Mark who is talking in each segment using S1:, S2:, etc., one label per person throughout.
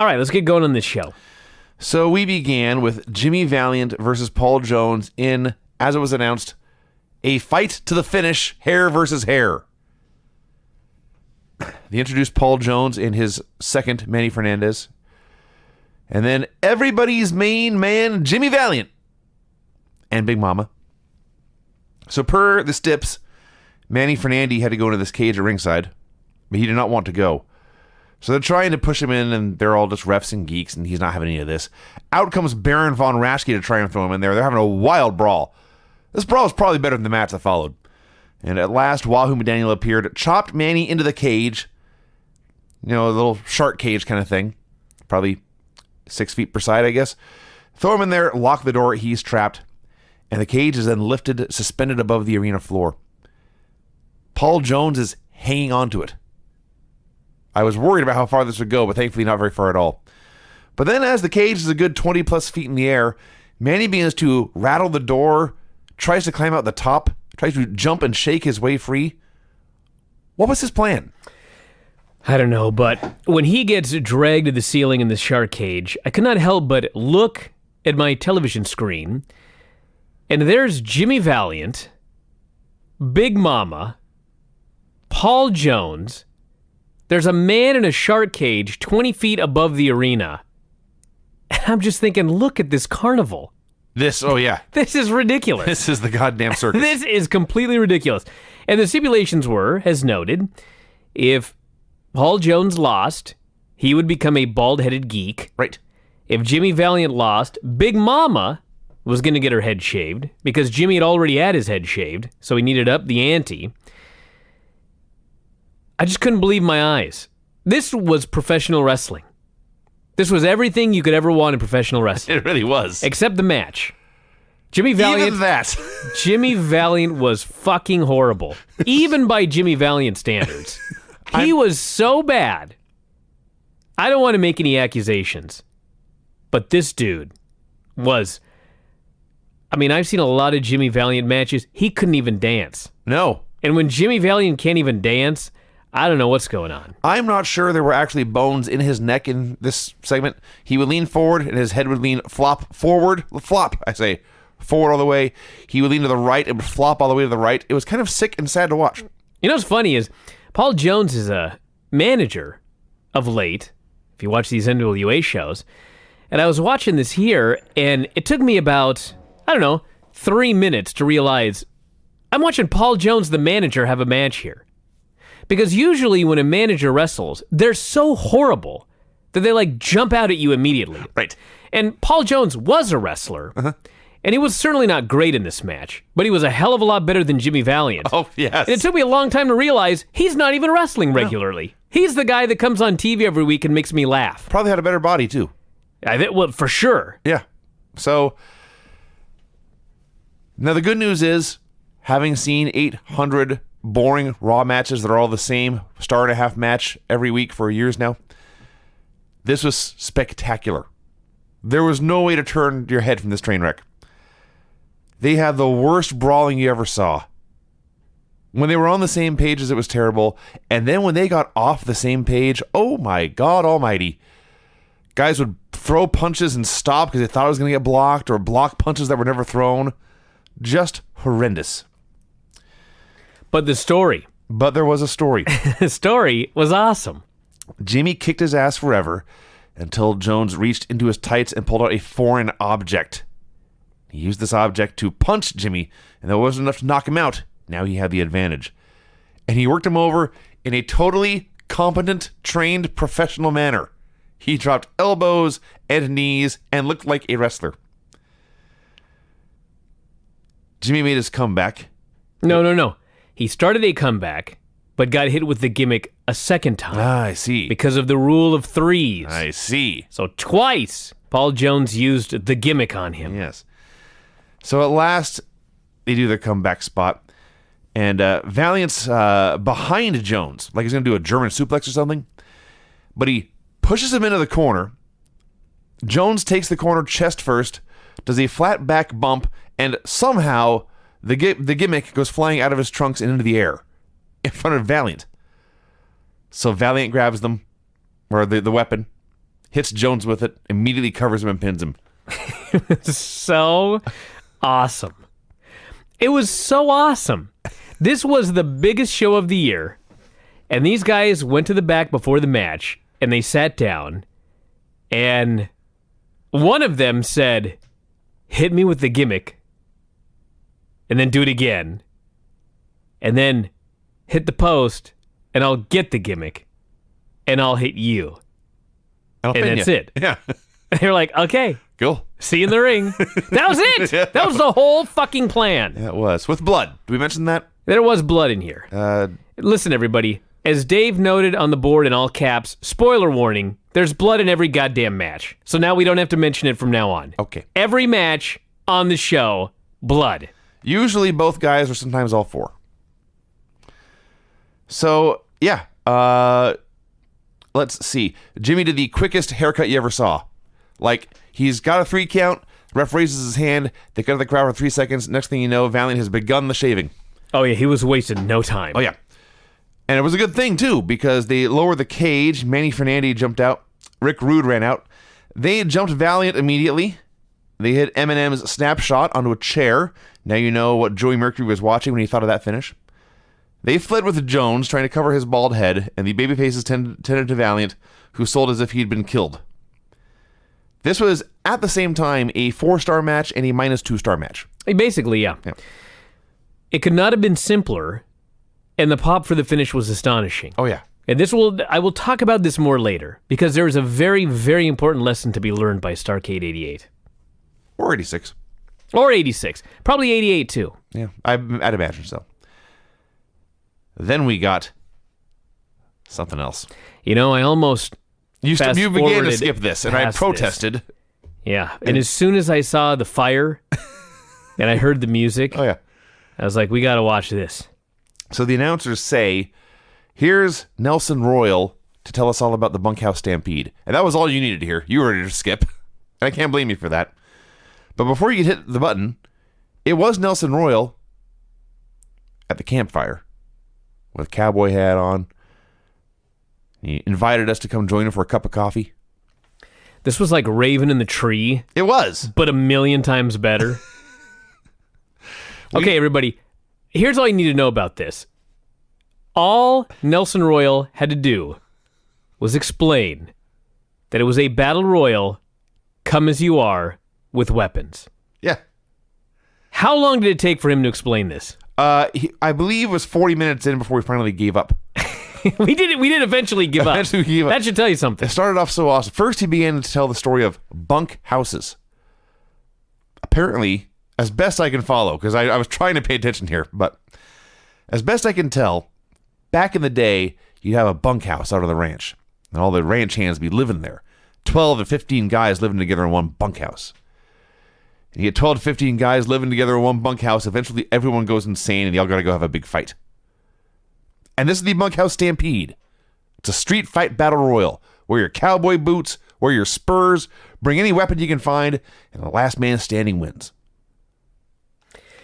S1: All right, let's get going on this show.
S2: So we began with Jimmy Valiant versus Paul Jones in, as it was announced, a fight to the finish, hair versus hair. They introduced Paul Jones in his second, Manny Fernandez. And then everybody's main man, Jimmy Valiant. And Big Mama. So per the Stips, Manny Fernandez had to go into this cage at ringside, but he did not want to go. So they're trying to push him in, and they're all just refs and geeks, and he's not having any of this. Out comes Baron Von Raschke to try and throw him in there. They're having a wild brawl. This brawl is probably better than the match that followed. And at last, Wahoo McDaniel appeared, chopped Manny into the cage. You know, a little shark cage kind of thing. Probably 6 feet per side, I guess. Throw him in there, lock the door, he's trapped. And the cage is then lifted, suspended above the arena floor. Paul Jones is hanging onto it. I was worried about how far this would go, but thankfully not very far at all. But then as the cage is a good 20 plus feet in the air, Manny begins to rattle the door, tries to climb out the top, tries to jump and shake his way free. What was his plan?
S1: I don't know, but when he gets dragged to the ceiling in the shark cage, I could not help but look at my television screen, and there's Jimmy Valiant, Big Mama, Paul Jones. There's a man in a shark cage 20 feet above the arena. And I'm just thinking, look at this carnival.
S2: This
S1: is ridiculous.
S2: This is the goddamn circus.
S1: This is completely ridiculous. And the stipulations were, as noted, if Paul Jones lost, he would become a bald-headed geek.
S2: Right.
S1: If Jimmy Valiant lost, Big Mama was going to get her head shaved because Jimmy had already had his head shaved, so he needed up the ante. I just couldn't believe my eyes. This was professional wrestling. This was everything you could ever want in professional wrestling.
S2: It really was.
S1: Except the match. Jimmy Valiant.
S2: Even that.
S1: Jimmy Valiant was fucking horrible. Even by Jimmy Valiant standards. He was so bad. I don't want to make any accusations. But this dude was... I mean, I've seen a lot of Jimmy Valiant matches. He couldn't even dance.
S2: No.
S1: And when Jimmy Valiant can't even dance... I don't know what's going on.
S2: I'm not sure there were actually bones in his neck in this segment. He would lean forward, and his head would lean forward, forward all the way. He would lean to the right, and would flop all the way to the right. It was kind of sick and sad to watch.
S1: You know what's funny is, Paul Jones is a manager of late, if you watch these NWA shows, and I was watching this here, and it took me about, 3 minutes to realize I'm watching Paul Jones, the manager, have a match here. Because usually when a manager wrestles, they're so horrible that they jump out at you immediately.
S2: Right.
S1: And Paul Jones was a wrestler, and he was certainly not great in this match, but he was a hell of a lot better than Jimmy Valiant.
S2: Oh, yes.
S1: And it took me a long time to realize he's not even wrestling regularly. No. He's the guy that comes on TV every week and makes me laugh.
S2: Probably had a better body, too.
S1: Well, for sure.
S2: Yeah. So, now the good news is, having seen 800 boring Raw matches that are all the same, star-and-a-half match every week for years now, this was spectacular. There was no way to turn your head from this train wreck. They had the worst brawling you ever saw. When they were on the same pages, it was terrible. And then when they got off the same page, oh my God almighty. Guys would throw punches and stop because they thought it was going to get blocked, or block punches that were never thrown. Just horrendous.
S1: But the story.
S2: But there was a story.
S1: The story was awesome.
S2: Jimmy kicked his ass forever until Jones reached into his tights and pulled out a foreign object. He used this object to punch Jimmy, and that wasn't enough to knock him out. Now he had the advantage. And he worked him over in a totally competent, trained, professional manner. He dropped elbows and knees and looked like a wrestler. Jimmy made his comeback.
S1: No. He started a comeback, but got hit with the gimmick a second time.
S2: I see.
S1: Because of the rule of threes.
S2: I see.
S1: So twice, Paul Jones used the gimmick on him.
S2: Yes. So at last, they do their comeback spot. And Valiant's behind Jones, like he's going to do a German suplex or something. But he pushes him into the corner. Jones takes the corner chest first, does a flat back bump, and somehow the gimmick goes flying out of his trunks and into the air in front of Valiant. So Valiant grabs them, or the weapon, hits Jones with it, immediately covers him and pins him.
S1: So awesome. It was so awesome. This was the biggest show of the year. And these guys went to the back before the match, and they sat down, and one of them said, hit me with the gimmick, and then do it again, and then hit the post, and I'll get the gimmick, and I'll hit you.
S2: And
S1: that's it.
S2: Yeah.
S1: They're like, okay,
S2: Cool.
S1: see you in the ring. That was it.
S2: Yeah.
S1: That was the whole fucking plan.
S2: Yeah, it was. With blood. Did we mention that?
S1: There was blood in here. Listen, everybody. As Dave noted on the board in all caps, spoiler warning, there's blood in every goddamn match. So now we don't have to mention it from now on.
S2: Okay.
S1: Every match on the show, blood.
S2: Usually both guys, or sometimes all four. So, yeah. Let's see. Jimmy did the quickest haircut you ever saw. Like, he's got a 3 count, ref raises his hand, they cut the crowd for 3 seconds. Next thing you know, Valiant has begun the shaving.
S1: Oh, yeah, he was wasting no time.
S2: Oh, yeah. And it was a good thing, too, because they lowered the cage. Manny Fernandez jumped out. Rick Rude ran out. They jumped Valiant immediately. They hit Eminem's snapshot onto a chair. Now you know what Joey Mercury was watching when he thought of that finish. They fled with Jones, trying to cover his bald head, and the babyfaces tended to Valiant, who sold as if he'd been killed. This was, at the same time, a 4-star match and a -2-star match.
S1: Basically, yeah. It could not have been simpler, and the pop for the finish was astonishing.
S2: Oh, yeah.
S1: And I will talk about this more later, because there is a very, very important lesson to be learned by Starrcade 88.
S2: Or 86.
S1: Or 86. Probably 88, too.
S2: Yeah, I'd imagine so. Then we got something else.
S1: You know, I almost
S2: You began to
S1: fast-forwarded
S2: skip this, and I
S1: past
S2: protested.
S1: this. Yeah, and as soon as I saw the fire and I heard the music,
S2: Oh, yeah.
S1: I was like, we got to watch this.
S2: So the announcers say, here's Nelson Royal to tell us all about the Bunkhouse Stampede. And that was all you needed to hear. You were ready to skip. And I can't blame you for that. But before you hit the button, it was Nelson Royal at the campfire with a cowboy hat on. He invited us to come join him for a cup of coffee.
S1: This was like Raven in the Tree,
S2: It was.
S1: but a million times better. Okay, everybody, here's all you need to know about this. All Nelson Royal had to do was explain that it was a battle royal, come as you are, with weapons.
S2: Yeah.
S1: How long did it take for him to explain this?
S2: I believe it was 40 minutes in before we finally gave up.
S1: We did eventually give up.
S2: Eventually gave up.
S1: That should tell you something.
S2: It started off so awesome. First, he began to tell the story of bunk houses. Apparently, as best I can follow, because I was trying to pay attention here, but as best I can tell, back in the day, you'd have a bunkhouse out on the ranch, and all the ranch hands would be living there. 12 to 15 guys living together in one bunkhouse. And you get 12 to 15 guys living together in one bunkhouse. Eventually, everyone goes insane, and they all got to go have a big fight. And this is the Bunkhouse Stampede. It's a street fight battle royal. Wear your cowboy boots, wear your spurs, bring any weapon you can find, and the last man standing wins.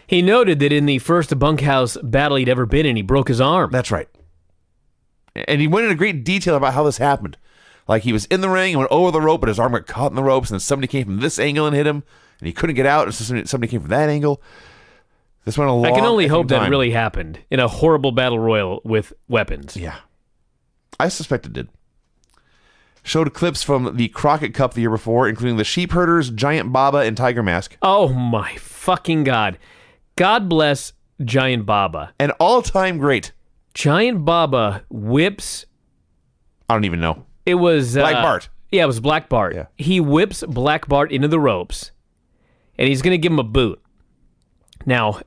S1: He noted that in the first bunkhouse battle he'd ever been in, he broke his arm.
S2: That's right. And he went into great detail about how this happened. Like he was in the ring and went over the rope, but his arm got caught in the ropes, and then somebody came from this angle and hit him, and he couldn't get out, and so somebody came from that angle. This went a long
S1: I can only hope
S2: time.
S1: that really happened in a horrible battle royal with weapons.
S2: Yeah. I suspect it did. Showed clips from the Crockett Cup the year before, including the Sheep Herders, Giant Baba, and Tiger Mask.
S1: Oh my fucking God. God bless Giant Baba.
S2: An all-time great.
S1: Giant Baba whips...
S2: I don't even know.
S1: It was...
S2: Black Bart.
S1: Yeah, it was Black Bart.
S2: Yeah.
S1: He whips Black Bart into the ropes, and he's going to give him a boot. Now,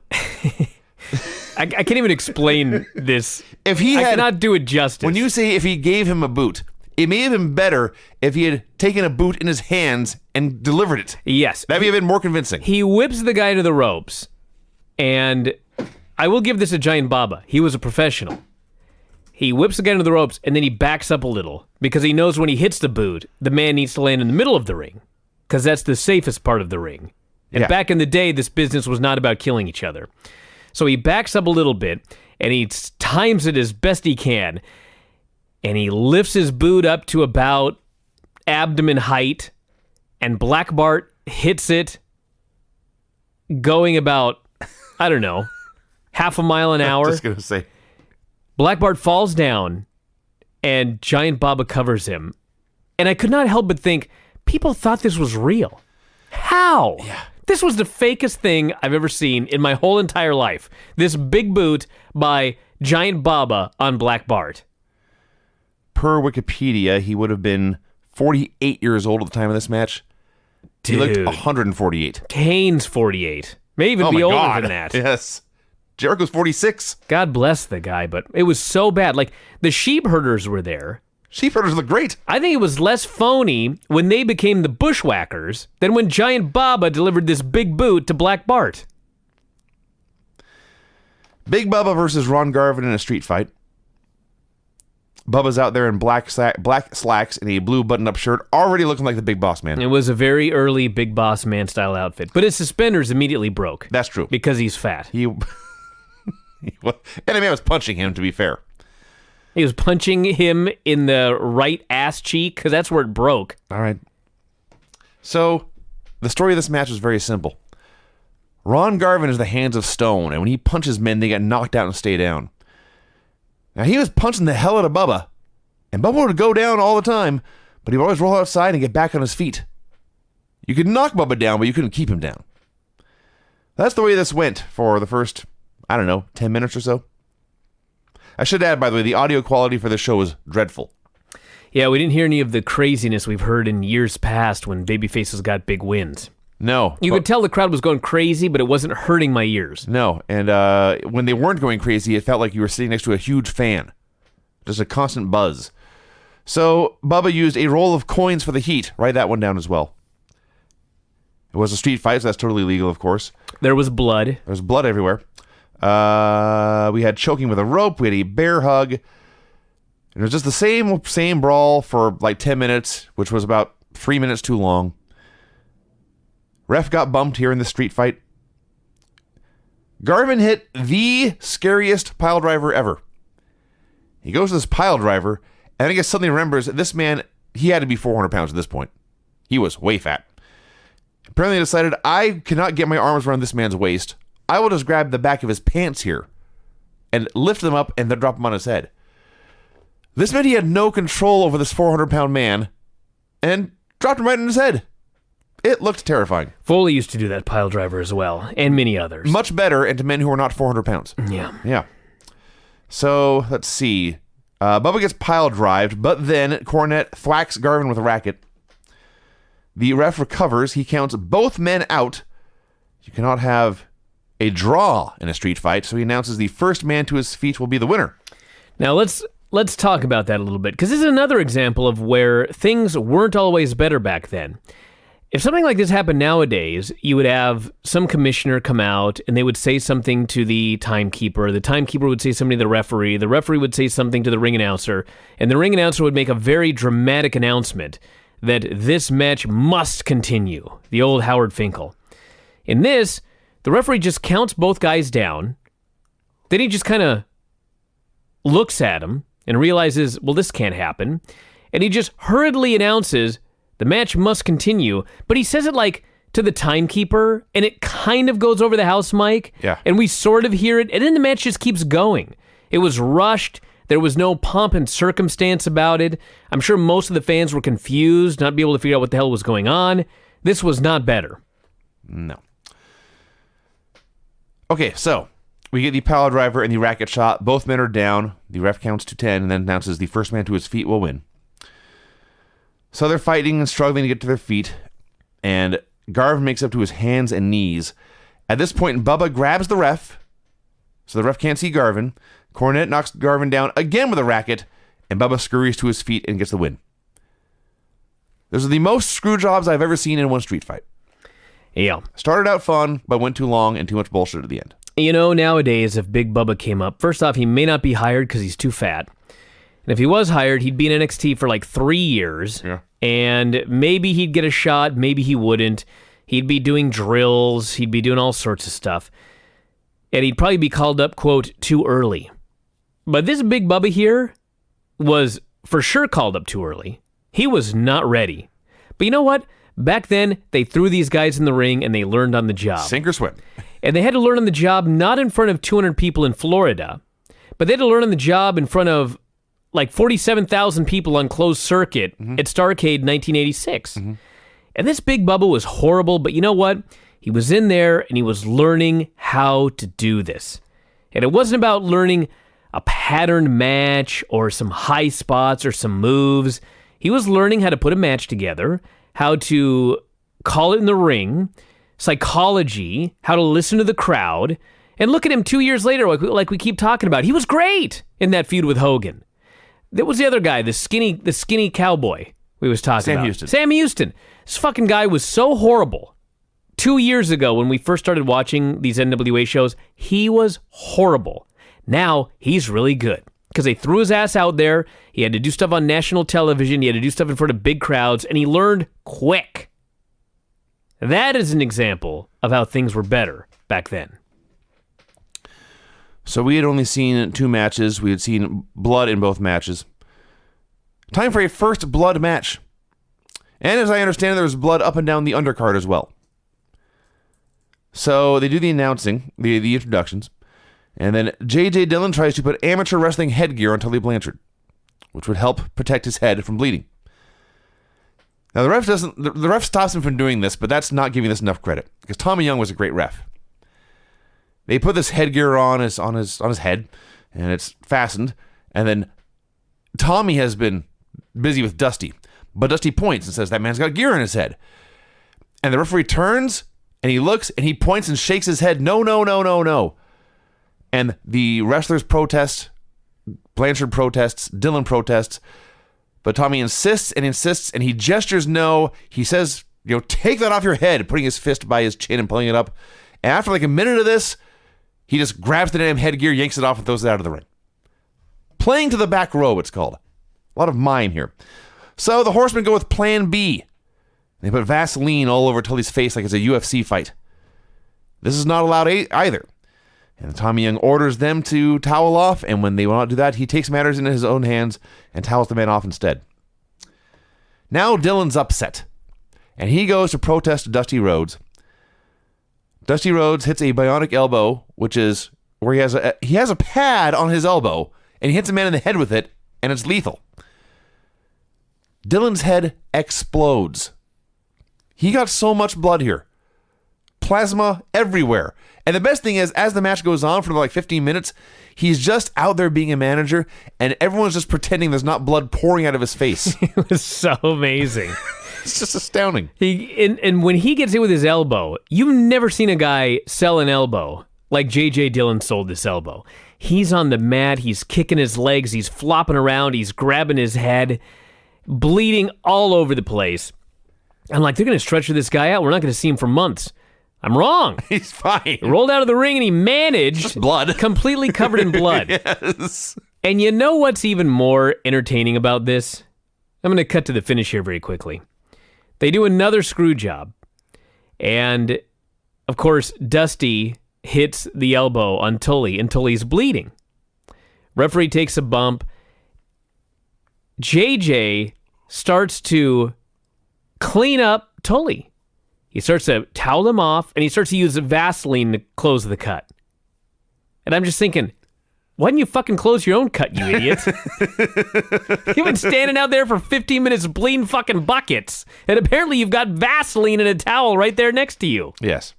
S1: I can't even explain this.
S2: If he
S1: I
S2: had,
S1: cannot do it justice.
S2: when you say if he gave him a boot, it may have been better if he had taken a boot in his hands and delivered it.
S1: Yes.
S2: That may have been more convincing.
S1: He whips the guy to the ropes, and I will give this to Giant Baba. He was a professional. He whips the guy to the ropes, and then he backs up a little, because he knows when he hits the boot, the man needs to land in the middle of the ring, because that's the safest part of the ring. And
S2: Yeah.
S1: back in the day, this business was not about killing each other. So he backs up a little bit, and he times it as best he can, and he lifts his boot up to about abdomen height, and Black Bart hits it going about, I don't know, half a mile an hour.
S2: Just going to say.
S1: Black Bart falls down, and Giant Bubba covers him. And I could not help but think, people thought this was real. How?
S2: Yeah.
S1: This was the fakest thing I've ever seen in my whole entire life. This big boot by Giant Bubba on Black Bart.
S2: Per Wikipedia, he would have been 48 years old at the time of this match. He looked 148.
S1: Kane's 48. May even be older than that.
S2: Yes. Jericho's 46.
S1: God bless the guy, but it was so bad. Like, the sheep herders were there.
S2: Sheep herders look great.
S1: I think it was less phony when they became the bushwhackers than when Giant Bubba delivered this big boot to Black Bart.
S2: Big Bubba versus Ron Garvin in a street fight. Bubba's out there in black slacks and a blue button-up shirt, already looking like the big boss man.
S1: It was a very early Big Boss Man style outfit, but his suspenders immediately broke.
S2: That's true.
S1: Because he's fat.
S2: And I was punching him, to be fair.
S1: He was punching him in the right ass cheek because that's where it broke.
S2: All right. So, the story of this match was very simple. Ron Garvin is the hands of stone, and when he punches men, they get knocked out and stay down. Now, he was punching the hell out of Bubba, and Bubba would go down all the time, but he would always roll outside and get back on his feet. You could knock Bubba down, but you couldn't keep him down. That's the way this went for the first, 10 minutes or so. I should add, by the way, the audio quality for this show was dreadful.
S1: Yeah, we didn't hear any of the craziness we've heard in years past when babyfaces got big wins.
S2: No.
S1: You could tell the crowd was going crazy, but it wasn't hurting my ears.
S2: No, and when they weren't going crazy, it felt like you were sitting next to a huge fan. Just a constant buzz. So, Bubba used a roll of coins for the heat. Write that one down as well. It was a street fight, so that's totally legal, of course.
S1: There was blood.
S2: There was blood everywhere. We had choking with a rope. We had a bear hug. And it was just the same brawl for like 10 minutes, which was about 3 minutes too long. Ref got bumped here in the street fight. Garvin hit the scariest pile driver ever. He goes to this pile driver, and I guess suddenly remembers that this man, he had to be 400 pounds at this point. He was way fat. Apparently he decided, I cannot get my arms around this man's waist. I will just grab the back of his pants here and lift them up and then drop them on his head. This meant he had no control over this 400-pound man and dropped him right on his head. It looked terrifying.
S1: Foley used to do that pile driver as well, and many others.
S2: Much better, and to men who are not 400 pounds.
S1: Yeah.
S2: So, let's see. Bubba gets pile drived, but then Cornette thwacks Garvin with a racket. The ref recovers. He counts both men out. You cannot have a draw in a street fight, so he announces the first man to his feet will be the winner.
S1: Now, let's talk about that a little bit, because this is another example of where things weren't always better back then. If something like this happened nowadays, you would have some commissioner come out and they would say something to the timekeeper. The timekeeper would say something to the referee. The referee would say something to the ring announcer. And the ring announcer would make a very dramatic announcement that this match must continue. The old Howard Finkel. In this, the referee just counts both guys down. Then he just kind of looks at him and realizes, well, this can't happen. And he just hurriedly announces, the match must continue, but he says it like to the timekeeper, and it kind of goes over the house mic, and we sort of hear it, and then the match just keeps going. It was rushed. There was no pomp and circumstance about it. I'm sure most of the fans were confused, not be able to figure out what the hell was going on. This was not better.
S2: No. Okay, so we get the pile driver and the racket shot. Both men are down. The ref counts to 10 and then announces the first man to his feet will win. So they're fighting and struggling to get to their feet, and Garvin makes up to his hands and knees. At this point, Bubba grabs the ref, so the ref can't see Garvin. Cornette knocks Garvin down again with a racket, and Bubba scurries to his feet and gets the win. Those are the most screw jobs I've ever seen in one street fight.
S1: Yeah.
S2: Started out fun, but went too long and too much bullshit at the end.
S1: You know, nowadays, if Big Bubba came up, first off, he may not be hired because he's too fat. And if he was hired, he'd be in NXT for like 3 years.
S2: Yeah.
S1: And maybe he'd get a shot, maybe he wouldn't. He'd be doing drills, he'd be doing all sorts of stuff. And he'd probably be called up, quote, too early. But this Big Bubba here was for sure called up too early. He was not ready. But you know what? Back then, they threw these guys in the ring and they learned on the job.
S2: Sink or swim.
S1: And they had to learn on the job not in front of 200 people in Florida, but they had to learn on the job in front of like 47,000 people on closed circuit at Starrcade 1986. And this Big Bubba was horrible, but you know what? He was in there and he was learning how to do this. And it wasn't about learning a pattern match or some high spots or some moves. He was learning how to put a match together, how to call it in the ring, psychology, how to listen to the crowd. And look at him 2 years later, like we keep talking about. He was great in that feud with Hogan. There was the other guy, the skinny cowboy we was talking about. Sam Houston. This fucking guy was so horrible. 2 years ago when we first started watching these NWA shows, he was horrible. Now he's really good because they threw his ass out there. He had to do stuff on national television. He had to do stuff in front of big crowds, and he learned quick. That is an example of how things were better back then.
S2: So we had only seen 2 matches. We had seen blood in both matches. Time for a first blood match. And as I understand, there was blood up and down the undercard as well. So they do the announcing, the introductions, and then J.J. Dillon tries to put amateur wrestling headgear on Tully Blanchard, which would help protect his head from bleeding. Now the ref stops him from doing this, but that's not giving this enough credit because Tommy Young was a great ref. They put this headgear on his head, and it's fastened, and then Tommy has been busy with Dusty, but Dusty points and says that man's got gear on his head, and the referee turns. And he looks, and he points and shakes his head, no, no, no, no, no. And the wrestlers protest, Blanchard protests, Dillon protests, but Tommy insists, and he gestures no. He says, take that off your head, putting his fist by his chin and pulling it up. And after like a minute of this, he just grabs the damn headgear, yanks it off, and throws it out of the ring. Playing to the back row, it's called. A lot of mime here. So the Horsemen go with Plan B. They put Vaseline all over Tully's face like it's a UFC fight. This is not allowed either. And Tommy Young orders them to towel off, and when they will not do that, he takes matters into his own hands and towels the man off instead. Now Dillon's upset, and he goes to protest Dusty Rhodes. Dusty Rhodes hits a bionic elbow, which is where he has a pad on his elbow, and he hits a man in the head with it, and it's lethal. Dillon's head explodes. He got so much blood here. Plasma everywhere. And the best thing is, as the match goes on for like 15 minutes, he's just out there being a manager, and everyone's just pretending there's not blood pouring out of his face.
S1: It was so amazing.
S2: It's just astounding.
S1: And when he gets hit with his elbow, you've never seen a guy sell an elbow like J.J. Dillon sold this elbow. He's on the mat, he's kicking his legs, he's flopping around, he's grabbing his head, bleeding all over the place. I'm like, they're going to stretcher this guy out. We're not going to see him for months. I'm wrong.
S2: He's fine.
S1: He rolled out of the ring and he managed.
S2: Just blood.
S1: Completely covered in blood.
S2: Yes.
S1: And you know what's even more entertaining about this? I'm going to cut to the finish here very quickly. They do another screw job. And, of course, Dusty hits the elbow on Tully, and Tully's bleeding. Referee takes a bump. JJ starts to clean up Tully. He starts to towel him off, and he starts to use Vaseline to close the cut. And I'm just thinking, why didn't you fucking close your own cut, you idiot? You've been standing out there for 15 minutes bleeding fucking buckets, and apparently you've got Vaseline and a towel right there next to you.
S2: Yes.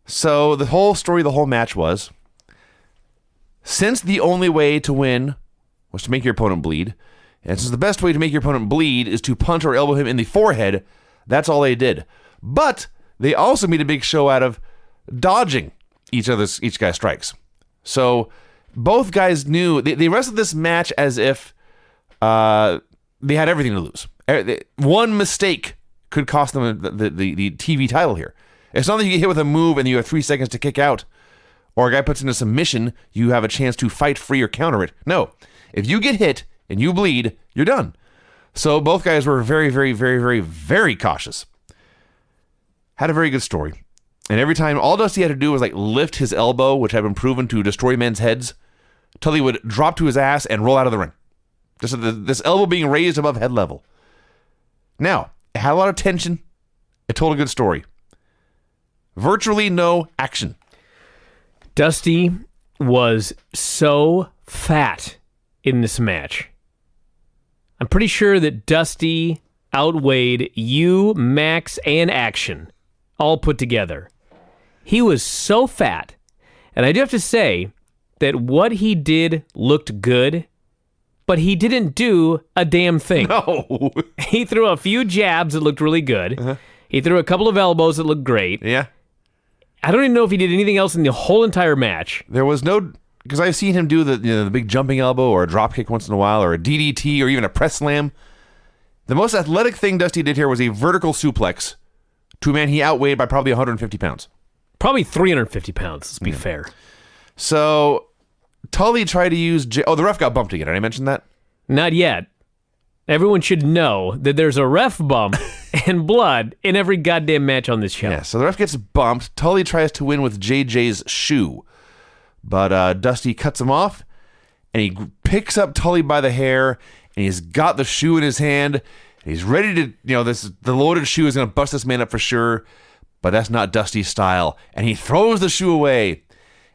S2: So the whole story, the whole match was, since the only way to win was to make your opponent bleed, and since the best way to make your opponent bleed is to punch or elbow him in the forehead, that's all they did. But they also made a big show out of dodging each guy's strikes. So both guys knew, they wrestled this match as if they had everything to lose. One mistake could cost them the TV title here. It's not that you get hit with a move and you have 3 seconds to kick out, or a guy puts in a submission, you have a chance to fight free or counter it. No. If you get hit and you bleed, you're done. So both guys were very, very, very, very, very cautious. Had a very good story. And every time, all Dusty had to do was like lift his elbow, which had been proven to destroy men's heads, Tully would drop to his ass and roll out of the ring. Just this elbow being raised above head level. Now, it had a lot of tension. It told a good story. Virtually no action.
S1: Dusty was so fat in this match. I'm pretty sure that Dusty outweighed you, Max, and Action all put together. He was so fat. And I do have to say that what he did looked good, but he didn't do a damn thing.
S2: No.
S1: He threw a few jabs that looked really good. Uh-huh. He threw a couple of elbows that looked great.
S2: Yeah.
S1: I don't even know if he did anything else in the whole entire match.
S2: There was no... Because I've seen him do the big jumping elbow or a drop kick once in a while or a DDT or even a press slam. The most athletic thing Dusty did here was a vertical suplex to a man he outweighed by probably 150 pounds.
S1: Probably 350 pounds, let's be fair.
S2: So, Tully tried to use... the ref got bumped again. Did I mention that?
S1: Not yet. Everyone should know that there's a ref bump and blood in every goddamn match on this show.
S2: Yeah, so the ref gets bumped. Tully tries to win with JJ's shoe. But Dusty cuts him off, and he picks up Tully by the hair, and he's got the shoe in his hand. And he's ready to, the loaded shoe is going to bust this man up for sure. But that's not Dusty's style. And he throws the shoe away,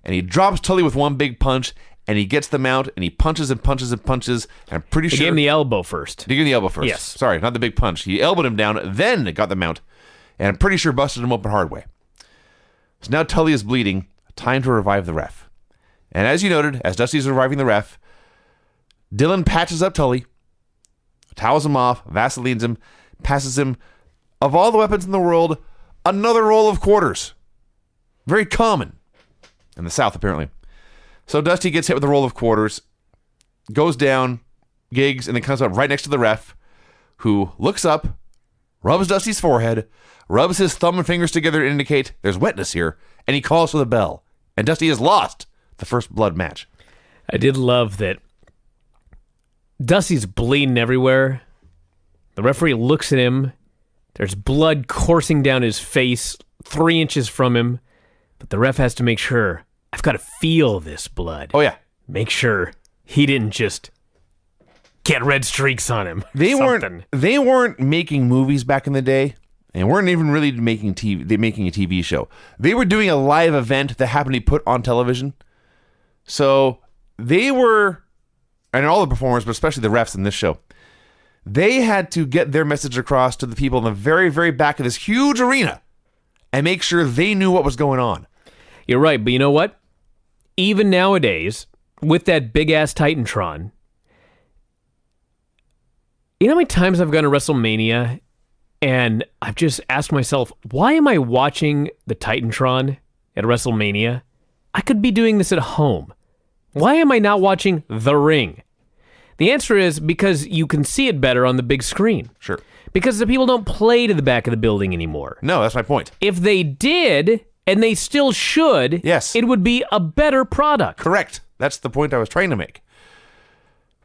S2: and he drops Tully with one big punch, and he gets the mount, and he punches and punches and punches. And I'm pretty sure...
S1: He gave him the elbow first.
S2: He gave him the elbow first.
S1: Yes.
S2: Sorry, not the big punch. He elbowed him down, then got the mount, and I'm pretty sure busted him open hard way. So now Tully is bleeding. Time to revive the ref. And as you noted, as Dusty's reviving the ref, Dylan patches up Tully, towels him off, Vaselines him, passes him, of all the weapons in the world, another roll of quarters. Very common in the South, apparently. So Dusty gets hit with a roll of quarters, goes down, gigs, and then comes up right next to the ref, who looks up, rubs Dusty's forehead, rubs his thumb and fingers together to indicate there's wetness here, and he calls for the bell. And Dusty is lost the first blood match.
S1: I did love that Dusty's bleeding everywhere. The referee looks at him. There's blood coursing down his face 3 inches from him. But the ref has to make sure, I've got to feel this blood.
S2: Oh, yeah.
S1: Make sure he didn't just get red streaks on him.
S2: They weren't making movies back in the day. And weren't even really making a TV show. They were doing a live event that happened to be put on television. So they were, and all the performers, but especially the refs in this show, they had to get their message across to the people in the very, very back of this huge arena and make sure they knew what was going on.
S1: You're right, but you know what? Even nowadays, with that big-ass Titantron, you know how many times I've gone to WrestleMania and I've just asked myself, why am I watching the Titantron at WrestleMania? I could be doing this at home. Why am I not watching The Ring? The answer is because you can see it better on the big screen.
S2: Sure.
S1: Because the people don't play to the back of the building anymore.
S2: No, that's my point.
S1: If they did, and they still should,
S2: yes,
S1: it would be a better product.
S2: Correct. That's the point I was trying to make.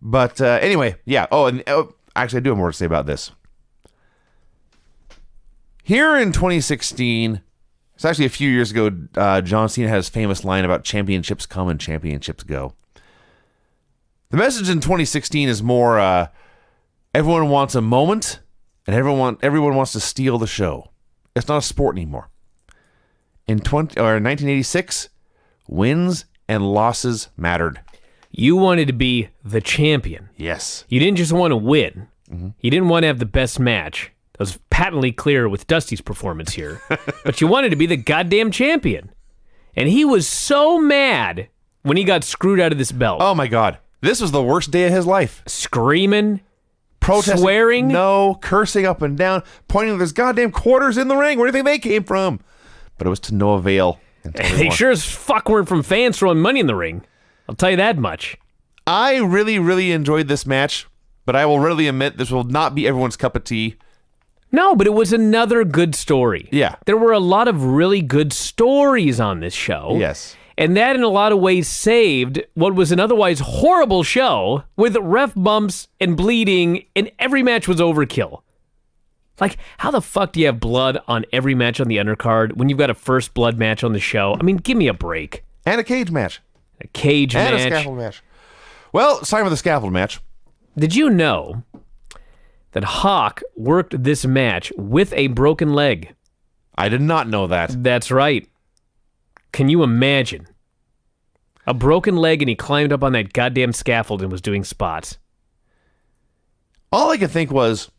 S2: But anyway, yeah. Actually, I do have more to say about this. Here in 2016, it's actually a few years ago, John Cena had his famous line about championships come and championships go. The message in 2016 is more, everyone wants a moment, and everyone wants to steal the show. It's not a sport anymore. In 1986, wins and losses mattered.
S1: You wanted to be the champion.
S2: Yes.
S1: You didn't just want to win. Mm-hmm. You didn't want to have the best match. That was patently clear with Dusty's performance here. But you wanted to be the goddamn champion. And he was so mad when he got screwed out of this belt.
S2: Oh my God. This was the worst day of his life.
S1: Screaming,
S2: protesting,
S1: swearing.
S2: No, cursing up and down, pointing to there's goddamn quarters in the ring. Where do you think they came from? But it was to no avail.
S1: They sure as fuck weren't from fans throwing money in the ring. I'll tell you that much.
S2: I really, really enjoyed this match, but I will readily admit this will not be everyone's cup of tea.
S1: No, but it was another good story.
S2: Yeah.
S1: There were a lot of really good stories on this show.
S2: Yes.
S1: And that in a lot of ways saved what was an otherwise horrible show with ref bumps and bleeding, and every match was overkill. Like, how the fuck do you have blood on every match on the undercard when you've got a first blood match on the show? I mean, give me a break.
S2: And a cage match.
S1: A cage match.
S2: And a scaffold match. Well, it's time for the scaffold match.
S1: Did you know that Hawk worked this match with a broken leg?
S2: I did not know that.
S1: That's right. Can you imagine? A broken leg and he climbed up on that goddamn scaffold and was doing spots.
S2: All I could think was,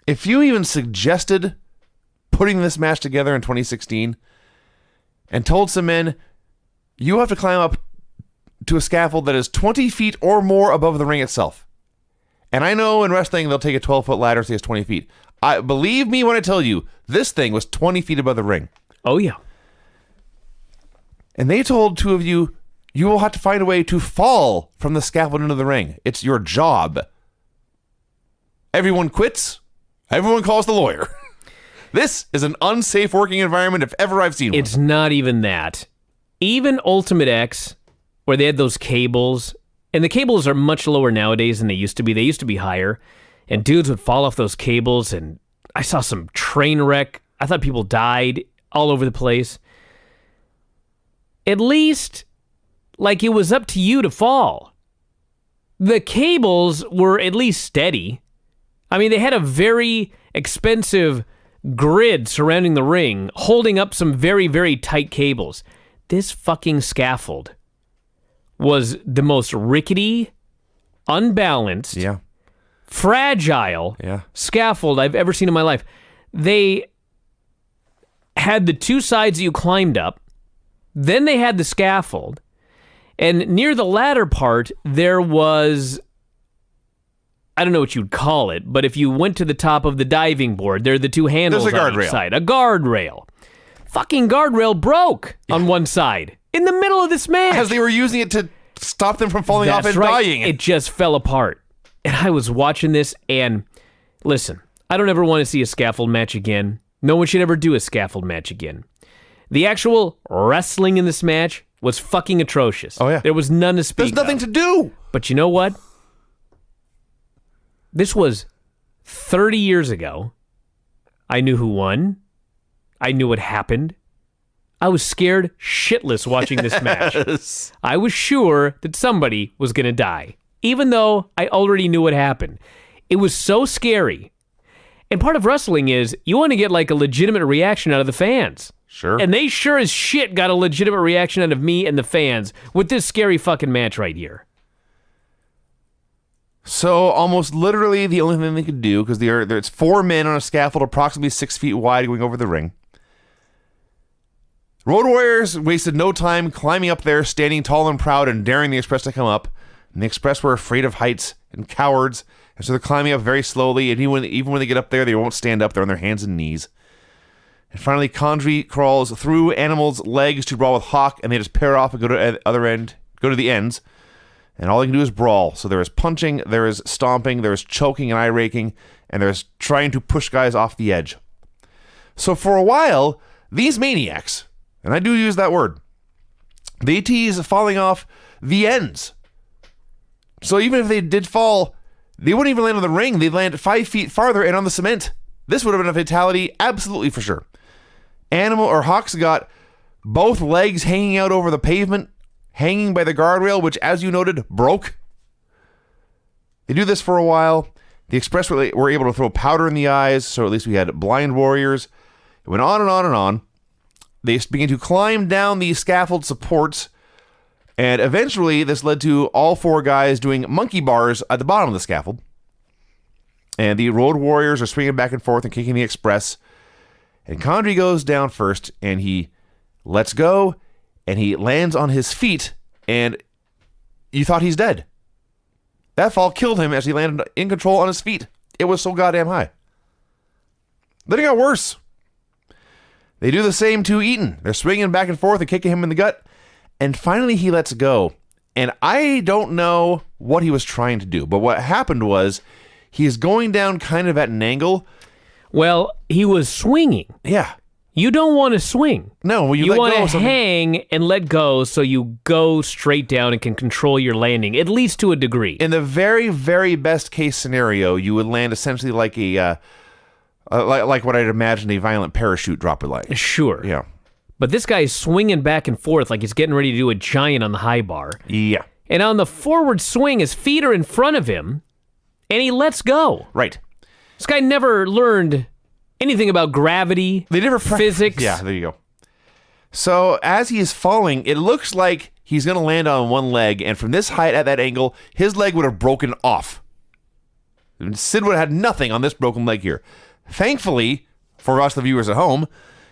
S2: if you even suggested putting this match together in 2016 and told some men, you have to climb up to a scaffold that is 20 feet or more above the ring itself. And I know in wrestling they'll take a 12-foot ladder so it's 20 feet. Believe me when I tell you, this thing was 20 feet above the ring.
S1: Oh, yeah.
S2: And they told two of you, you will have to find a way to fall from the scaffold into the ring. It's your job. Everyone quits. Everyone calls the lawyer. This is an unsafe working environment if ever I've seen one.
S1: It's not even that. Even Ultimate X, where they had those cables, and the cables are much lower nowadays than they used to be. They used to be higher, and dudes would fall off those cables, and I saw some train wreck. I thought people died all over the place. At least, like, it was up to you to fall. The cables were at least steady. I mean, they had a very expensive grid surrounding the ring, holding up some very, very tight cables. This fucking scaffold was the most rickety, unbalanced, fragile scaffold I've ever seen in my life. They had the two sides that you climbed up, then they had the scaffold, and near the latter part, there was, I don't know what you'd call it, but if you went to the top of the diving board, there are the two handles
S2: There's a
S1: on each
S2: guardrail.
S1: side. A guardrail. Fucking guardrail broke on one side in the middle of this match.
S2: Because they were using it to stop them from falling off and dying.
S1: It just fell apart. And I was watching this, and listen, I don't ever want to see a scaffold match again. No one should ever do a scaffold match again. The actual wrestling in this match was fucking atrocious.
S2: Oh, yeah.
S1: There was none to speak
S2: There's nothing to do.
S1: But you know what? This was 30 years ago. I knew who won. I knew what happened. I was scared shitless watching this match. I was sure that somebody was going to die, even though I already knew what happened. It was so scary. And part of wrestling is you want to get like a legitimate reaction out of the fans.
S2: Sure.
S1: And they sure as shit got a legitimate reaction out of me and the fans with this scary fucking match right here.
S2: So almost literally the only thing they could do, because it's four men on a scaffold approximately 6 feet wide going over the ring. Road Warriors wasted no time climbing up there, standing tall and proud and daring the Express to come up. And the Express were afraid of heights and cowards, and so they're climbing up very slowly, and even when they get up there, they won't stand up. They're on their hands and knees. And finally, Condrey crawls through Animal's legs to brawl with Hawk, and they just pair off and go to the ends. And all they can do is brawl. So there is punching, there is stomping, there is choking and eye raking, and there's trying to push guys off the edge. So for a while, these maniacs, and I do use that word, they tease falling off the ends. So even if they did fall, they wouldn't even land on the ring. They'd land 5 feet farther and on the cement. This would have been a fatality, absolutely for sure. Hawk's got both legs hanging out over the pavement, hanging by the guardrail, which, as you noted, broke. They do this for a while. The Express were able to throw powder in the eyes, so at least we had blind warriors. It went on and on and on. They began to climb down the scaffold supports, and eventually this led to all four guys doing monkey bars at the bottom of the scaffold. And the Road Warriors are swinging back and forth and kicking the Express. And Condrey goes down first, and he lets go, and he lands on his feet, and you thought he's dead. That fall killed him as he landed in control on his feet. It was so goddamn high. Then it got worse. They do the same to Eaton. They're swinging back and forth and kicking him in the gut. And finally he lets go. And I don't know what he was trying to do, but what happened was he is going down kind of at an angle.
S1: Well, he was swinging.
S2: Yeah.
S1: You don't want to swing.
S2: No,
S1: you want to hang and let go so you go straight down and can control your landing, at least to a degree.
S2: In the very, very best case scenario, you would land essentially like a like what I'd imagine a violent parachute drop would like.
S1: Sure.
S2: Yeah.
S1: But this guy is swinging back and forth like he's getting ready to do a giant on the high bar.
S2: Yeah.
S1: And on the forward swing, his feet are in front of him, and he lets go.
S2: Right.
S1: This guy never learned anything about gravity, physics.
S2: Yeah, there you go. So as he is falling, it looks like he's going to land on one leg, and from this height at that angle, his leg would have broken off. Sid would have had nothing on this broken leg here. Thankfully, for us, the viewers at home,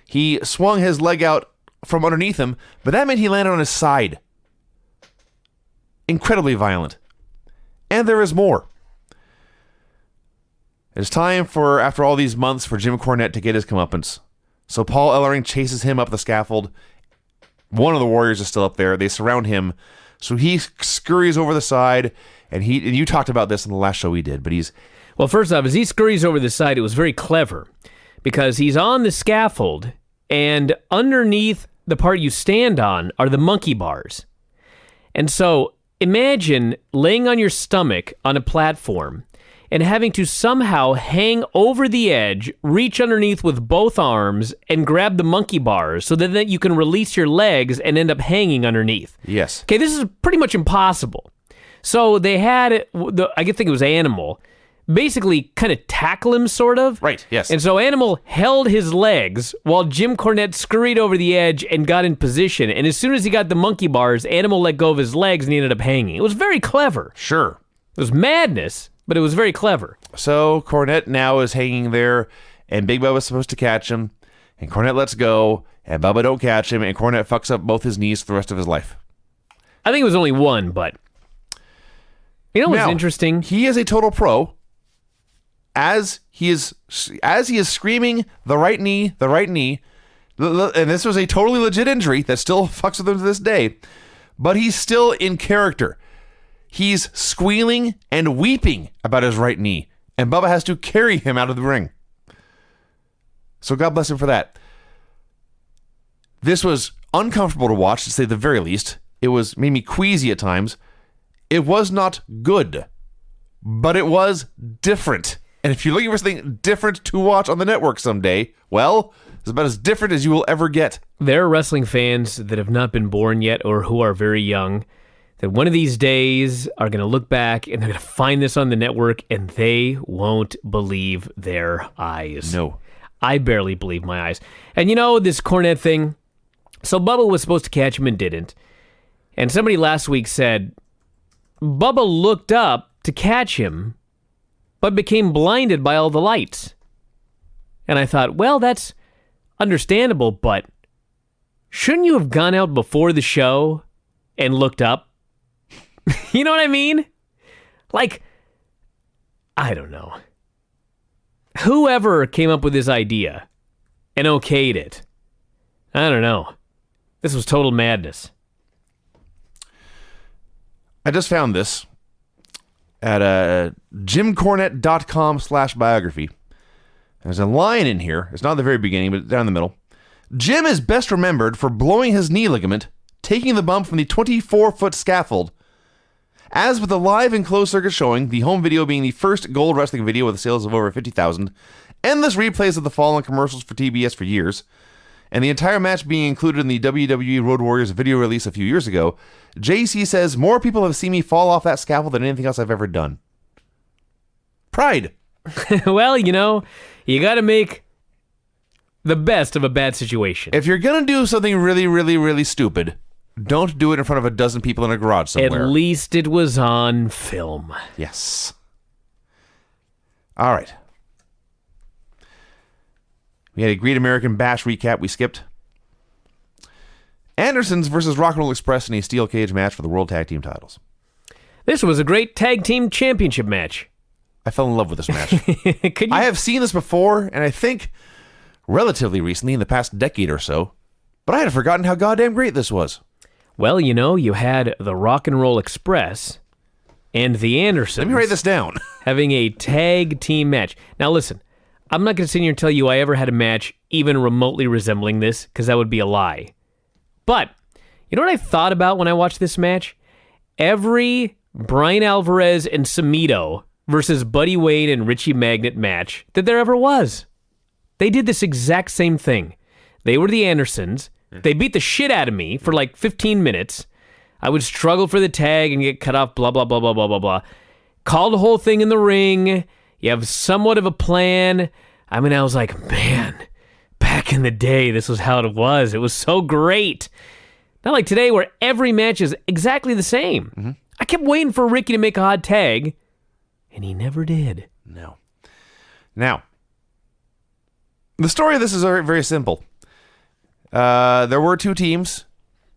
S2: he swung his leg out from underneath him, but that meant he landed on his side. Incredibly violent. And there is more. It's time for, after all these months, for Jim Cornette to get his comeuppance. So Paul Ellering chases him up the scaffold. One of the Warriors is still up there. They surround him. So he scurries over the side, and you talked about this in the last show we did, but he's...
S1: Well, first off, as he scurries over the side, it was very clever, because he's on the scaffold, and underneath the part you stand on are the monkey bars. And so imagine laying on your stomach on a platform and having to somehow hang over the edge, reach underneath with both arms, and grab the monkey bars so that you can release your legs and end up hanging underneath.
S2: Yes.
S1: Okay, this is pretty much impossible. So they had, I think it was Animal, basically kind of tackle him, sort of.
S2: Right, yes.
S1: And so Animal held his legs while Jim Cornette scurried over the edge and got in position. And as soon as he got the monkey bars, Animal let go of his legs and he ended up hanging. It was very clever.
S2: Sure.
S1: It was madness, but it was very clever.
S2: So Cornette now is hanging there, and Big Bubba's supposed to catch him, and Cornette lets go, and Bubba don't catch him, and Cornette fucks up both his knees for the rest of his life.
S1: I think it was only one, but... You know what's interesting?
S2: He is a total pro. As he is screaming, the right knee, and this was a totally legit injury that still fucks with him to this day, but he's still in character. He's squealing and weeping about his right knee, and Bubba has to carry him out of the ring. So God bless him for that. This was uncomfortable to watch, to say the very least. It made me queasy at times. It was not good, but it was different. And if you're looking for something different to watch on the network someday, well, it's about as different as you will ever get.
S1: There are wrestling fans that have not been born yet or who are very young that one of these days are going to look back and they're going to find this on the network and they won't believe their eyes.
S2: No.
S1: I barely believe my eyes. And you know, this Cornette thing, so Bubba was supposed to catch him and didn't. And somebody last week said, Bubba looked up to catch him, but became blinded by all the lights. And I thought, well, that's understandable, but shouldn't you have gone out before the show and looked up? You know what I mean? Like, I don't know. Whoever came up with this idea and okayed it, I don't know. This was total madness.
S2: I just found this at jimcornette.com/biography. There's a line in here. It's not at the very beginning, but down in the middle. Jim is best remembered for blowing his knee ligament, taking the bump from the 24-foot scaffold. As with the live and closed circuit showing, the home video being the first gold wrestling video with sales of over 50,000, endless replays of the fall and commercials for TBS for years, and the entire match being included in the WWE Road Warriors video release a few years ago, JC says, more people have seen me fall off that scaffold than anything else I've ever done. Pride.
S1: Well, you know, you got to make the best of a bad situation.
S2: If you're going to do something really, really, really stupid, don't do it in front of a dozen people in a garage somewhere.
S1: At least it was on film.
S2: Yes. All right. We had a Great American Bash recap we skipped. Andersons versus Rock and Roll Express in a steel cage match for the World Tag Team titles.
S1: This was a great tag team championship match.
S2: I fell in love with this match. I have seen this before, and I think relatively recently, in the past decade or so, but I had forgotten how goddamn great this was.
S1: Well, you know, you had the Rock and Roll Express and the Andersons.
S2: Let me write this down.
S1: Having a tag team match. Now listen, I'm not going to sit here and tell you I ever had a match even remotely resembling this, because that would be a lie. But, you know what I thought about when I watched this match? Every Brian Alvarez and Samito versus Buddy Wade and Richie Magnet match that there ever was. They did this exact same thing. They were the Andersons. They beat the shit out of me for like 15 minutes. I would struggle for the tag and get cut off, blah, blah, blah, blah, blah, blah, blah. Call the whole thing in the ring. You have somewhat of a plan. I mean, I was like, man, back in the day, this was how it was. It was so great. Not like today where every match is exactly the same. Mm-hmm. I kept waiting for Ricky to make a hot tag, and he never did.
S2: No. Now, the story of this is very, very simple. There were two teams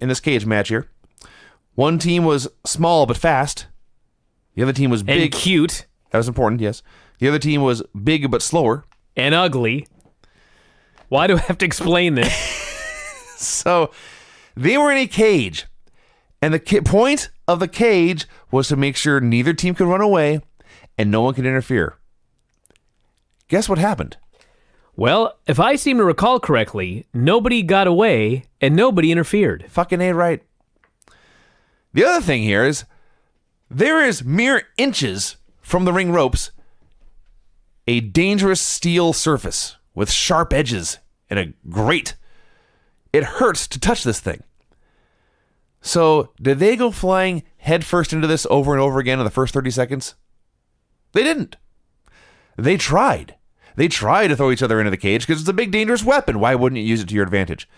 S2: in this cage match here. One team was small but fast. The other team was big.
S1: And cute.
S2: That was important, yes. The other team was big but slower.
S1: And ugly. Why do I have to explain this?
S2: So, they were in a cage. And the point of the cage was to make sure neither team could run away and no one could interfere. Guess what happened?
S1: Well, if I seem to recall correctly, nobody got away and nobody interfered.
S2: Fucking A right. The other thing here is there is mere inches from the ring ropes a dangerous steel surface with sharp edges and a grate. It hurts to touch this thing. So, did they go flying headfirst into this over and over again in the first 30 seconds? They didn't. They tried. They tried to throw each other into the cage because it's a big, dangerous weapon. Why wouldn't you use it to your advantage?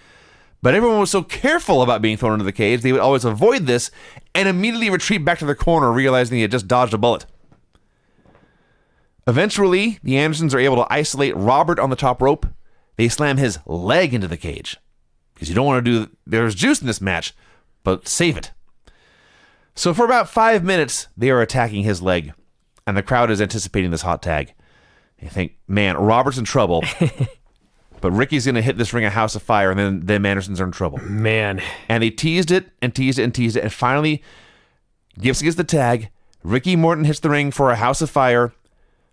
S2: But everyone was so careful about being thrown into the cage, they would always avoid this and immediately retreat back to their corner, realizing they had just dodged a bullet. Eventually, the Andersons are able to isolate Robert on the top rope. They slam his leg into the cage. Because you don't want to do... There's juice in this match, but save it. So for about 5 minutes, they are attacking his leg. And the crowd is anticipating this hot tag. You think, man, Robert's in trouble. But Ricky's going to hit this ring of House of Fire, and then the Andersons are in trouble.
S1: Man.
S2: And they teased it, and teased it, and teased it. And finally, Gibson gets the tag. Ricky Morton hits the ring for a House of Fire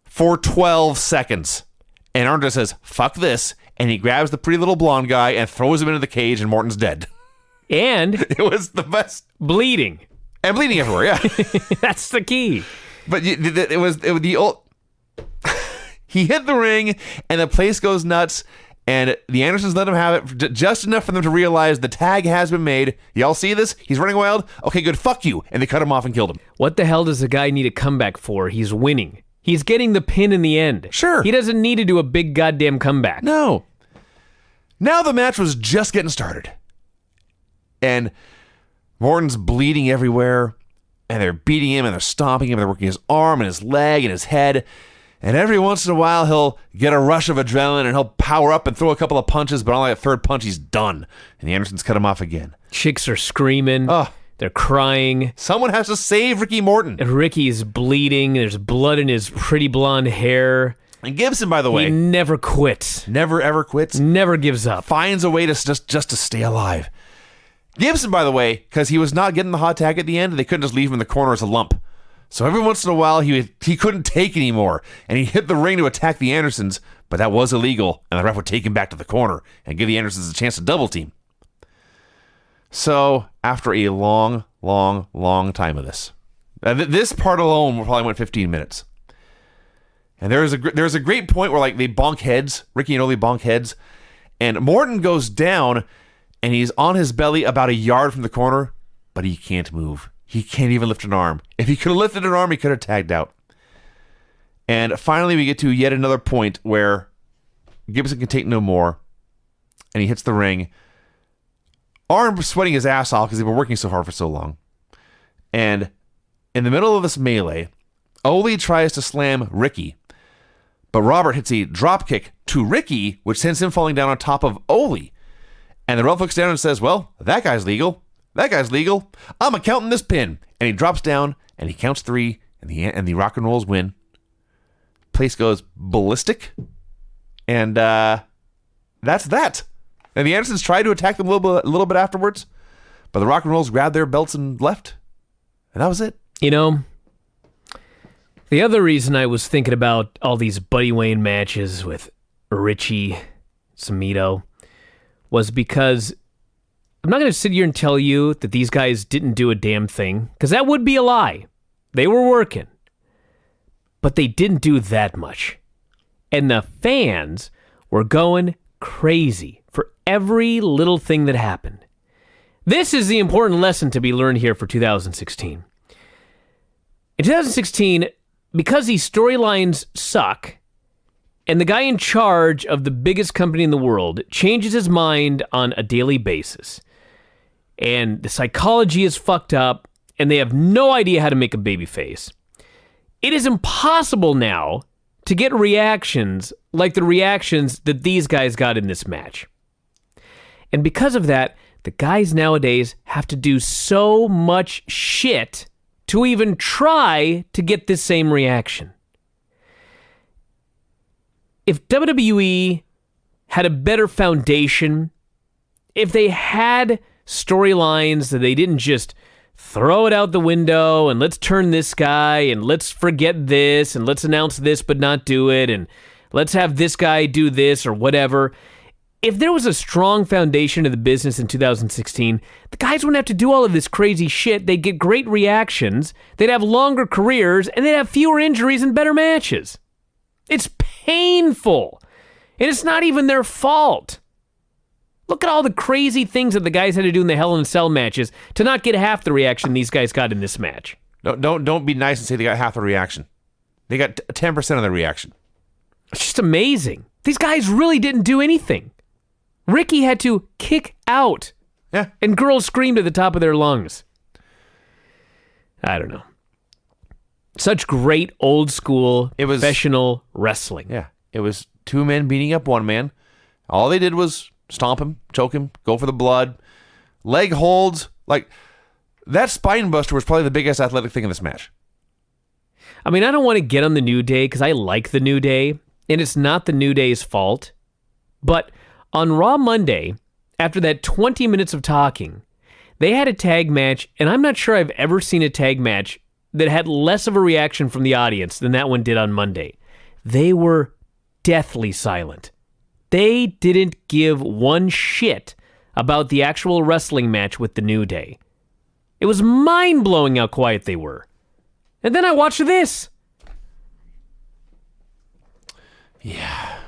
S2: for 12 seconds. And Arn just says, fuck this. And he grabs the pretty little blonde guy and throws him into the cage, and Morton's dead.
S1: And
S2: it was the best.
S1: Bleeding.
S2: And bleeding everywhere, yeah.
S1: That's the key.
S2: But it was the old... He hit the ring, and the place goes nuts, and the Andersons let him have it just enough for them to realize the tag has been made. Y'all see this? He's running wild? Okay, good, fuck you. And they cut him off and killed him.
S1: What the hell does the guy need a comeback for? He's winning. He's getting the pin in the end.
S2: Sure.
S1: He doesn't need to do a big goddamn comeback.
S2: No. Now the match was just getting started. And Morton's bleeding everywhere, and they're beating him, and they're stomping him, and they're working his arm and his leg and his head. And every once in a while, he'll get a rush of adrenaline, and he'll power up and throw a couple of punches, but on like a third punch, he's done. And the Andersons cut him off again.
S1: Chicks are screaming.
S2: Oh.
S1: They're crying.
S2: Someone has to save Ricky Morton.
S1: And Ricky's bleeding. There's blood in his pretty blonde hair.
S2: And Gibson, by the way.
S1: He never quits.
S2: Never, ever quits.
S1: Never gives up.
S2: Finds a way to just to stay alive. Gibson, by the way, because he was not getting the hot tag at the end, they couldn't just leave him in the corner as a lump. So every once in a while, he couldn't take anymore, and he hit the ring to attack the Andersons, but that was illegal, and the ref would take him back to the corner and give the Andersons a chance to double team. So after a long, long, long time of this, this part alone probably went 15 minutes. And there's a great point where like they bonk heads, Ricky and Ole bonk heads, and Morton goes down, and he's on his belly about a yard from the corner, but he can't move. He can't even lift an arm. If he could have lifted an arm, he could have tagged out. And finally, we get to yet another point where Gibson can take no more, and he hits the ring. Arm sweating his ass off because they've been working so hard for so long. And in the middle of this melee, Ole tries to slam Ricky, but Robert hits a drop kick to Ricky, which sends him falling down on top of Ole. And the ref looks down and says, well, that guy's legal. That guy's legal. I'm counting this pin. And he drops down, and he counts 3, and the Rock and Rolls win. Place goes ballistic. And that's that. And the Andersons tried to attack them a little bit afterwards, but the Rock and Rolls grabbed their belts and left. And that was it.
S1: You know, the other reason I was thinking about all these Buddy Wayne matches with Richie, Samito, was because I'm not going to sit here and tell you that these guys didn't do a damn thing, because that would be a lie. They were working. But they didn't do that much. And the fans were going crazy for every little thing that happened. This is the important lesson to be learned here for 2016. In 2016, because these storylines suck, and the guy in charge of the biggest company in the world changes his mind on a daily basis, and the psychology is fucked up, and they have no idea how to make a babyface, it is impossible now to get reactions like the reactions that these guys got in this match. And because of that, the guys nowadays have to do so much shit to even try to get this same reaction. If WWE had a better foundation, if they had storylines that they didn't just throw it out the window and let's turn this guy and let's forget this and let's announce this but not do it and let's have this guy do this or whatever. If there was a strong foundation of the business in 2016, the guys wouldn't have to do all of this crazy shit. They'd get great reactions, they'd have longer careers, and they'd have fewer injuries and better matches. It's painful, and it's not even their fault. Look at all the crazy things that the guys had to do in the Hell in a Cell matches to not get half the reaction these guys got in this match.
S2: No, don't be nice and say they got half the reaction. They got 10% of the reaction.
S1: It's just amazing. These guys really didn't do anything. Ricky had to kick out.
S2: Yeah.
S1: And girls screamed at the top of their lungs. I don't know. Such great old school professional wrestling.
S2: Yeah. It was two men beating up one man. All they did was stomp him, choke him, go for the blood, leg holds. Like, that spine buster was probably the biggest athletic thing in this match.
S1: I mean, I don't want to get on the New Day because I like the New Day, and it's not the New Day's fault. But on Raw Monday, after that 20 minutes of talking, they had a tag match, and I'm not sure I've ever seen a tag match that had less of a reaction from the audience than that one did on Monday. They were deathly silent. They didn't give one shit about the actual wrestling match with the New Day. It was mind-blowing how quiet they were. And then I watched this.
S2: Yeah.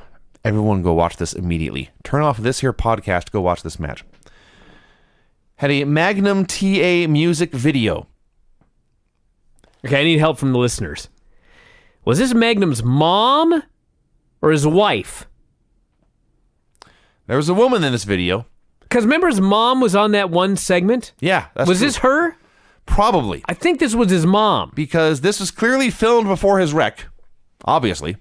S2: Everyone go watch this immediately. Turn off this here podcast, go watch this match. Had a Magnum TA music video.
S1: Okay, I need help from the listeners. Was this Magnum's mom or his wife?
S2: There was a woman in this video.
S1: Because remember his mom was on that one segment?
S2: Yeah, that's
S1: Was
S2: true.
S1: this her?
S2: Probably.
S1: I think this was his mom.
S2: Because this was clearly filmed before his wreck. Obviously.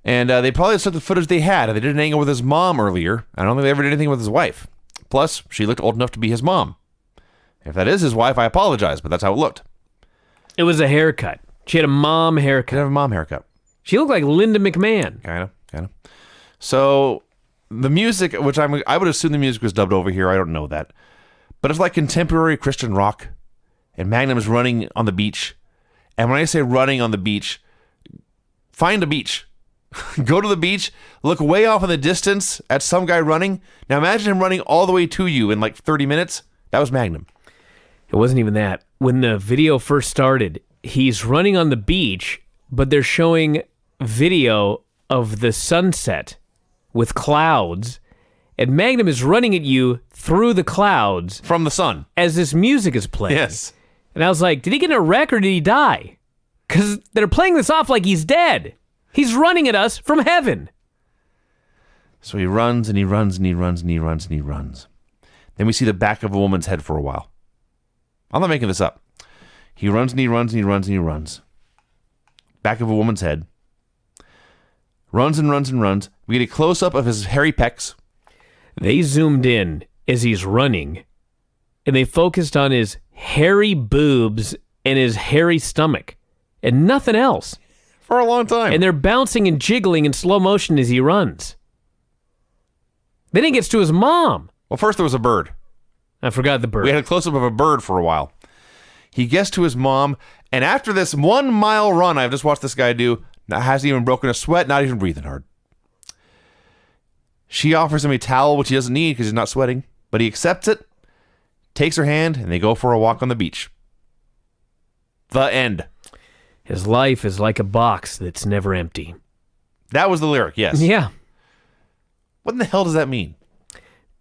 S2: And they probably took the footage they had. They did an angle with his mom earlier. I don't think they ever did anything with his wife. Plus, she looked old enough to be his mom. If that is his wife, I apologize, but that's how it looked.
S1: It was a haircut. She had a mom
S2: Could
S1: haircut.
S2: have a mom haircut.
S1: She looked like Linda McMahon.
S2: Kind of. So, the music, which I would assume the music was dubbed over here. I don't know that. But it's like contemporary Christian rock. And Magnum is running on the beach. And when I say running on the beach, find a beach. Go to the beach, look way off in the distance at some guy running. Now imagine him running all the way to you in like 30 minutes. That was Magnum.
S1: It wasn't even that. When the video first started, he's running on the beach, but they're showing video of the sunset with clouds, and Magnum is running at you through the clouds
S2: From the sun.
S1: as this music is playing.
S2: Yes.
S1: And I was like, did he get in a wreck or did he die? Because they're playing this off like he's dead. He's running at us from heaven.
S2: So he runs and he runs and he runs and he runs and he runs. Then we see the back of a woman's head for a while. I'm not making this up. He runs and he runs and he runs and he runs. Back of a woman's head. Runs and runs and runs. We get a close-up of his hairy pecs.
S1: They zoomed in as he's running, and they focused on his hairy boobs and his hairy stomach, and nothing else.
S2: For a long time.
S1: And they're bouncing and jiggling in slow motion as he runs. Then he gets to his mom.
S2: Well, first there was a bird.
S1: I forgot the bird.
S2: We had a close-up of a bird for a while. He gets to his mom, and after this 1 mile run I've just watched this guy do, hasn't even broken a sweat, not even breathing hard. She offers him a towel, which he doesn't need because he's not sweating, but he accepts it, takes her hand, and they go for a walk on the beach. The end.
S1: His life is like a box that's never empty.
S2: That was the lyric, yes.
S1: Yeah.
S2: What in the hell does that mean?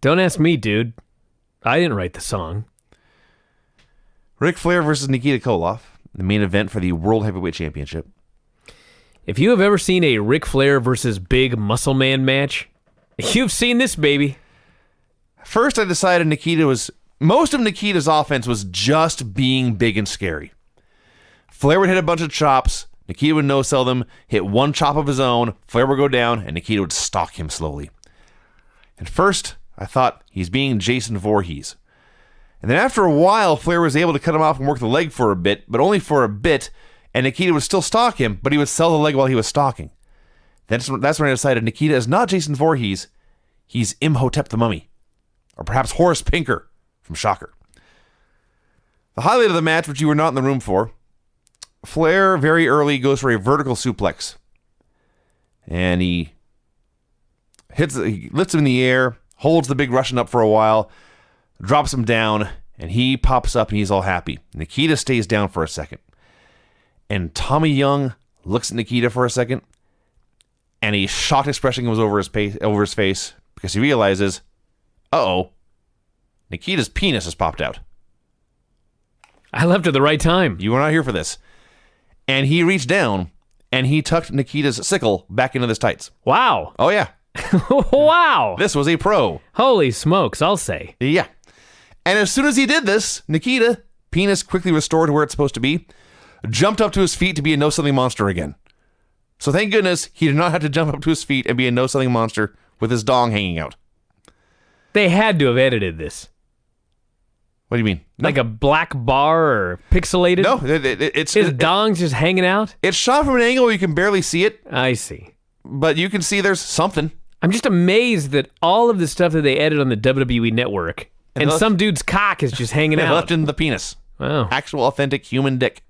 S1: Don't ask me, dude. I didn't write the song.
S2: Ric Flair versus Nikita Koloff, the main event for the World Heavyweight Championship.
S1: If you have ever seen a Ric Flair versus Big Muscle Man match, you've seen this, baby.
S2: First, I decided most of Nikita's offense was just being big and scary. Flair would hit a bunch of chops, Nikita would no-sell them, hit one chop of his own, Flair would go down, and Nikita would stalk him slowly. At first, I thought he's being Jason Voorhees. And then after a while, Flair was able to cut him off and work the leg for a bit, but only for a bit, and Nikita would still stalk him, but he would sell the leg while he was stalking. That's when I decided Nikita is not Jason Voorhees, he's Imhotep the Mummy. Or perhaps Horace Pinker from Shocker. The highlight of the match, which you were not in the room for, Flair very early goes for a vertical suplex. And he lifts him in the air, holds the big Russian up for a while, drops him down, and he pops up and he's all happy. Nikita stays down for a second. And Tommy Young looks at Nikita for a second, and a shocked expression goes over his face because he realizes, uh-oh, Nikita's penis has popped out.
S1: I left at the right time.
S2: You were not here for this. And he reached down, and he tucked Nikita's sickle back into his tights.
S1: Wow.
S2: Oh, yeah.
S1: Wow.
S2: This was a pro.
S1: Holy smokes, I'll say.
S2: Yeah. And as soon as he did this, Nikita, penis quickly restored to where it's supposed to be, jumped up to his feet to be a no-selling monster again. So thank goodness he did not have to jump up to his feet and be a no-selling monster with his dong hanging out.
S1: They had to have edited this.
S2: What do you mean? No.
S1: Like a black bar or pixelated?
S2: No, it's
S1: His dong's just hanging out?
S2: It's shot from an angle where you can barely see it,
S1: I see.
S2: but you can see there's something.
S1: I'm just amazed that all of the stuff that they edit on the WWE Network and some dude's cock is just hanging out.
S2: Left in the penis.
S1: Wow.
S2: Actual authentic human dick.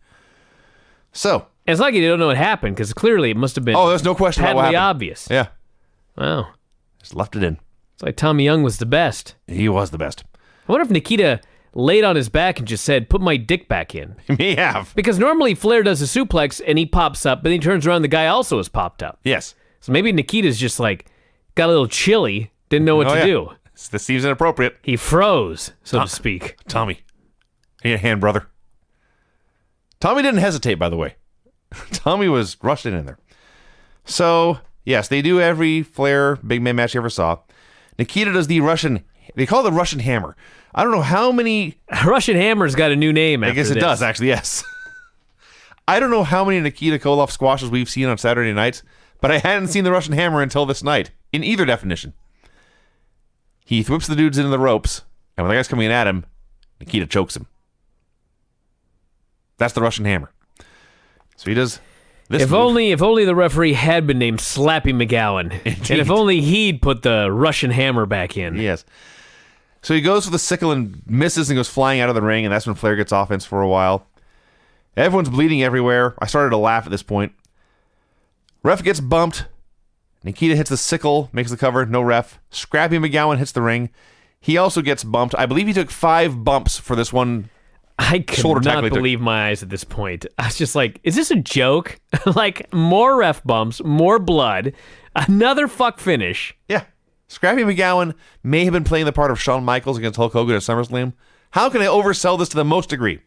S2: So.
S1: And it's like you don't know what happened because clearly it must have been
S2: There's no question about what
S1: patently
S2: happened.
S1: obvious.
S2: Yeah.
S1: Wow.
S2: Just left it in.
S1: It's like Tommy Young was the best.
S2: He was the best.
S1: I wonder if Nikita laid on his back and just said, put my dick back in.
S2: He may have.
S1: Because normally Flair does a suplex and he pops up, but then he turns around, the guy also is popped up.
S2: Yes.
S1: So maybe Nikita's just like, got a little chilly, didn't know what to do.
S2: This seems inappropriate.
S1: He froze, so to speak.
S2: Tommy. Hey, a hand, brother. Tommy didn't hesitate, by the way. Tommy was rushing in there. So, yes, they do every Flair big man match you ever saw. Nikita does the Russian, they call it the Russian Hammer. I don't know how many...
S1: Russian Hammer's got a new name after
S2: I guess it
S1: this.
S2: does, actually, yes. I don't know how many Nikita Koloff squashes we've seen on Saturday nights, but I hadn't seen the Russian Hammer until this night, in either definition. He whips the dudes into the ropes, and when the guy's coming at him, Nikita chokes him. That's the Russian Hammer. So he does this
S1: If
S2: move.
S1: only the referee had been named Slappy McGowan.
S2: Indeed.
S1: And if only he'd put the Russian Hammer back in.
S2: Yes. So he goes for the sickle and misses and goes flying out of the ring, and that's when Flair gets offense for a while. Everyone's bleeding everywhere. I started to laugh at this point. Ref gets bumped. Nikita hits the sickle, makes the cover, no ref. Scrappy McGowan hits the ring. He also gets bumped. I believe he took 5 bumps for this one.
S1: I could not believe my eyes at this point. I was just like, is this a joke? Like, more ref bumps, more blood, another fuck finish.
S2: Yeah. Scrappy McGowan may have been playing the part of Shawn Michaels against Hulk Hogan at SummerSlam. How can I oversell this to the most degree?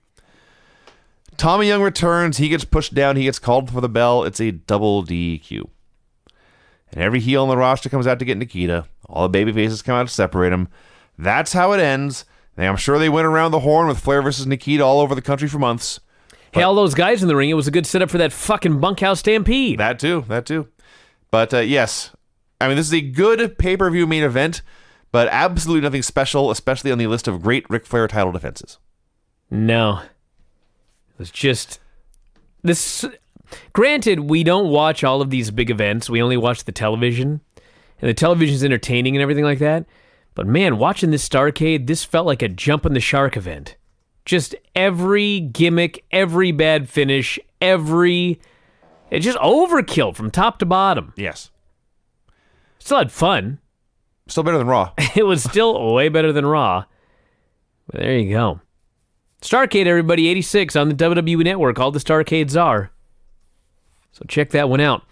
S2: Tommy Young returns. He gets pushed down. He gets called for the bell. It's a double DQ. And every heel on the roster comes out to get Nikita. All the baby faces come out to separate him. That's how it ends. I'm sure they went around the horn with Flair versus Nikita all over the country for months.
S1: Hey, all those guys in the ring, it was a good setup for that fucking Bunkhouse Stampede.
S2: That too. But yes, I mean, this is a good pay-per-view main event, but absolutely nothing special, especially on the list of great Ric Flair title defenses.
S1: No. It was just... this. Granted, we don't watch all of these big events. We only watch the television. And the television's entertaining and everything like that. But man, watching this Starrcade, this felt like a jump in the shark event. Just every gimmick, every bad finish, it's just overkill from top to bottom.
S2: Yes.
S1: Still had fun.
S2: Still better than Raw.
S1: It was still way better than Raw. But there you go. Starrcade, everybody, 86 on the WWE Network. All the Starrcades are. So check that one out.